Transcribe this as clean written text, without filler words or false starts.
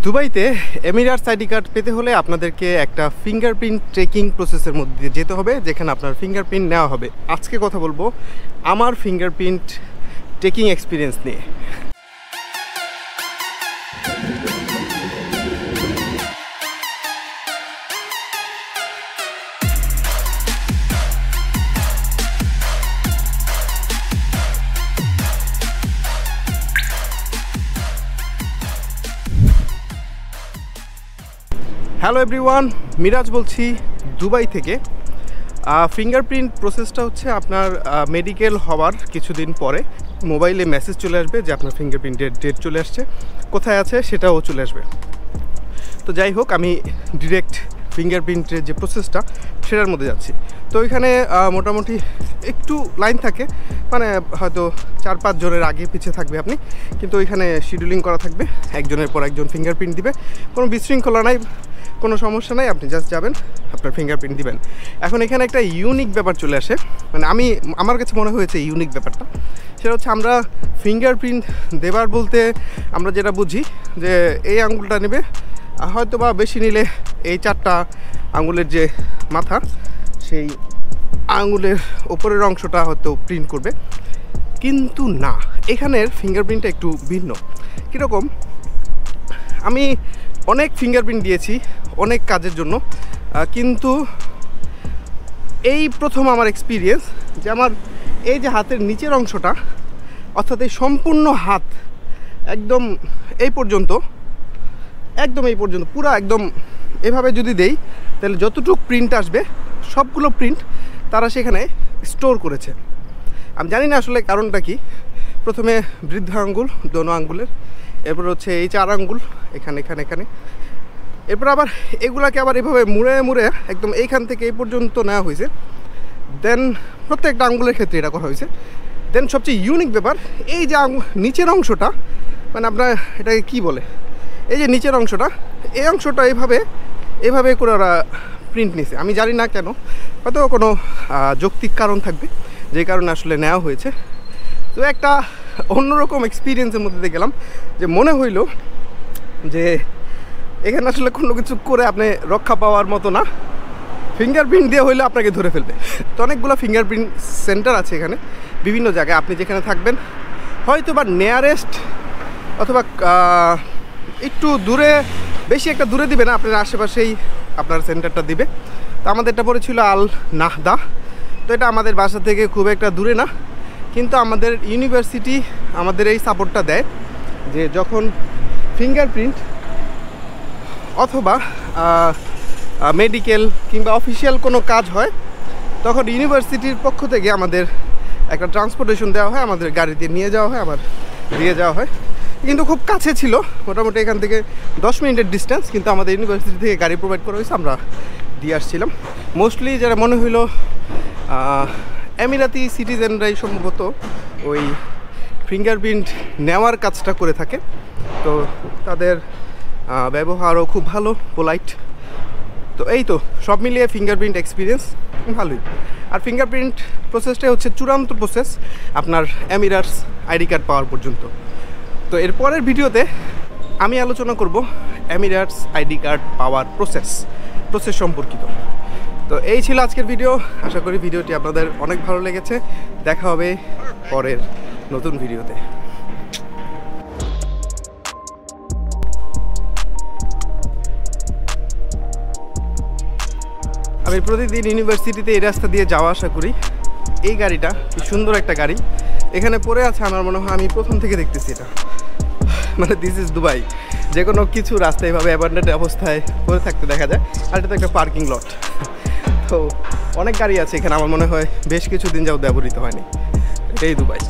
দুবাইতে Emirates ID card পেতে হলে আপনাদেরকে একটা ফিঙ্গারপ্রিন্ট ট্রেকিং প্রসেসের মধ্যে দিয়ে যেতে হবে, যেখানে আপনার ফিঙ্গারপ্রিন্ট নেওয়া হবে। আজকে কথা বলবো আমার ফিঙ্গারপ্রিন্ট ট্রেকিং এক্সপিরিয়েন্স নিয়ে। হ্যালো এভরিওয়ান, মিরাজ বলছি দুবাই থেকে। ফিঙ্গারপ্রিন্ট প্রসেসটা হচ্ছে আপনার মেডিকেল হওয়ার কিছুদিন পরে মোবাইলে মেসেজ চলে আসবে যে আপনার ফিঙ্গারপ্রিন্টের ডেট চলে আসছে, কোথায় আছে সেটাও চলে আসবে। তো যাই হোক, আমি ডিরেক্ট ফিঙ্গারপ্রিন্টের যে প্রসেসটা সেটার মধ্যে যাচ্ছি। তো ওইখানে মোটামুটি একটু লাইন থাকে, মানে হয়তো 4-5 জনের আগে পিছিয়ে থাকবে আপনি, কিন্তু ওইখানে শিডিউলিং করা থাকবে, একজনের পর একজন ফিঙ্গারপ্রিন্ট দিবে। কোনো বিশৃঙ্খলা নাই, কোনো সমস্যা নাই, আপনি জাস্ট যাবেন, আপনার ফিঙ্গারপ্রিন্ট দিবেন। এখন এখানে একটা ইউনিক ব্যাপার চলে আসে, মানে আমার কাছে মনে হয়েছে ইউনিক ব্যাপারটা। সেটা হচ্ছে আমরা ফিঙ্গারপ্রিন্ট দেবার বলতে আমরা যেটা বুঝি যে এই আঙুলটা নেবে, হয়তো বা বেশি নিলে এই 4টা আঙুলের যে মাথা, সেই আঙুলের ওপরের অংশটা হয়তো প্রিন্ট করবে, কিন্তু না, এখানের ফিঙ্গারপ্রিন্টটা একটু ভিন্ন। কীরকম, আমি অনেক ফিঙ্গারপ্রিন্ট দিয়েছি অনেক কাজের জন্য, কিন্তু এই প্রথম আমার এক্সপিরিয়েন্স যে আমার এই যে হাতের নিচের অংশটা, অর্থাৎ এই সম্পূর্ণ হাত একদম এই পর্যন্ত পুরো একদম এভাবে যদি দেই, তাহলে যতটুকু প্রিন্ট আসবে সবগুলো প্রিন্ট তারা সেখানে স্টোর করেছে। আমি জানি না আসলে কারণটা কি। প্রথমে বৃদ্ধ আঙ্গুল, দোনো আঙ্গুলের, এরপর হচ্ছে এই 4 আঙ্গুল এখানে, এরপর আবার এগুলাকে আবার এভাবে মুড়ে একদম এইখান থেকে এই পর্যন্ত নেওয়া হয়েছে। দেন প্রত্যেকটা আঙ্গুলের ক্ষেত্রে এটা করা হয়েছে। দেন সবচেয়ে ইউনিক ব্যাপার, এই যে নিচের অংশটা, মানে আপনার এটাকে কী বলে, এই যে নিচের অংশটা, এই অংশটা এভাবে করে ওরা প্রিন্ট নিছে। আমি জানি না কেন, হয়তো কোনো যৌক্তিক কারণ থাকবে যে কারণে আসলে নেওয়া হয়েছে। তো একটা অন্যরকম এক্সপিরিয়েন্সের মধ্যে দিয়ে গেলাম, যে মনে হইল যে এখানে আসলে কোনো কিছু করে আপনি রক্ষা পাওয়ার মতো না, ফিঙ্গারপ্রিন্ট দিয়ে হইলে আপনাকে ধরে ফেলবে। তো অনেকগুলো ফিঙ্গারপ্রিন্ট সেন্টার আছে এখানে বিভিন্ন জায়গায়, আপনি যেখানে থাকবেন হয়তো বা নিয়ারেস্ট অথবা একটু দূরে, বেশি একটা দূরে দিবে না, আপনার আশেপাশেই আপনার সেন্টারটা দিবে। তো আমাদেরটা পড়েছিল আল নাহদা। তো এটা আমাদের বাসা থেকে খুব একটা দূরে না, কিন্তু আমাদের ইউনিভার্সিটি আমাদের এই সাপোর্টটা দেয় যে যখন ফিঙ্গারপ্রিন্ট অথবা মেডিকেল কিংবা অফিসিয়াল কোনো কাজ হয়, তখন ইউনিভার্সিটির পক্ষ থেকে আমাদের একটা ট্রান্সপোর্টেশন দেওয়া হয়, আমাদের গাড়িতে নিয়ে যাওয়া হয়, আবার দিয়ে যাওয়া হয়। কিন্তু খুব কাছে ছিল, মোটামুটি এখান থেকে 10 মিনিটের ডিস্টেন্স, কিন্তু আমাদের ইউনিভার্সিটি থেকে গাড়ি প্রোভাইড করা হয়েছে, আমরা দিয়ে আসছিলাম। মোস্টলি যারা মনে হইল এমিরাতি সিটিজেনরাই সম্ভবত ওই ফিঙ্গারপ্রিন্ট নেওয়ার কাজটা করে থাকে। তো তাদের ব্যবহারও খুব ভালো, পোলাইট। তো এই তো সব মিলিয়ে ফিঙ্গারপ্রিন্ট এক্সপিরিয়েন্স ভালোই। আর ফিঙ্গারপ্রিন্ট প্রসেসটাই হচ্ছে চূড়ান্ত প্রসেস আপনার এমিরাটস আইডি কার্ড পাওয়ার পর্যন্ত। তো এরপরের ভিডিওতে আমি আলোচনা করব এমিরাটস আইডি কার্ড পাওয়ার প্রসেস সম্পর্কিত। তো এই ছিল আজকের ভিডিও। আশা করি ভিডিওটি আপনাদের অনেক ভালো লেগেছে। দেখা হবে পরের নতুন ভিডিওতে। আমি প্রতিদিন ইউনিভার্সিটিতে এই রাস্তা দিয়ে যাওয়া আসা করি। এই গাড়িটা কি সুন্দর একটা গাড়ি এখানে পড়ে আছে, আমার মনে হয় আমি প্রথম থেকে দেখতেছি এটা, মানে দিস ইজ দুবাই। যে কোনো কিছু রাস্তায় এভাবে অ্যাবান্ডেন্ট অবস্থায় পড়ে থাকতে দেখা যায়। আর এটা তো একটা পার্কিং লট। তো অনেক গাড়ি আছে এখানে, আমার মনে হয় বেশ কিছুদিন যাও ব্যবহৃত হয়নি। এটাই দুবাই।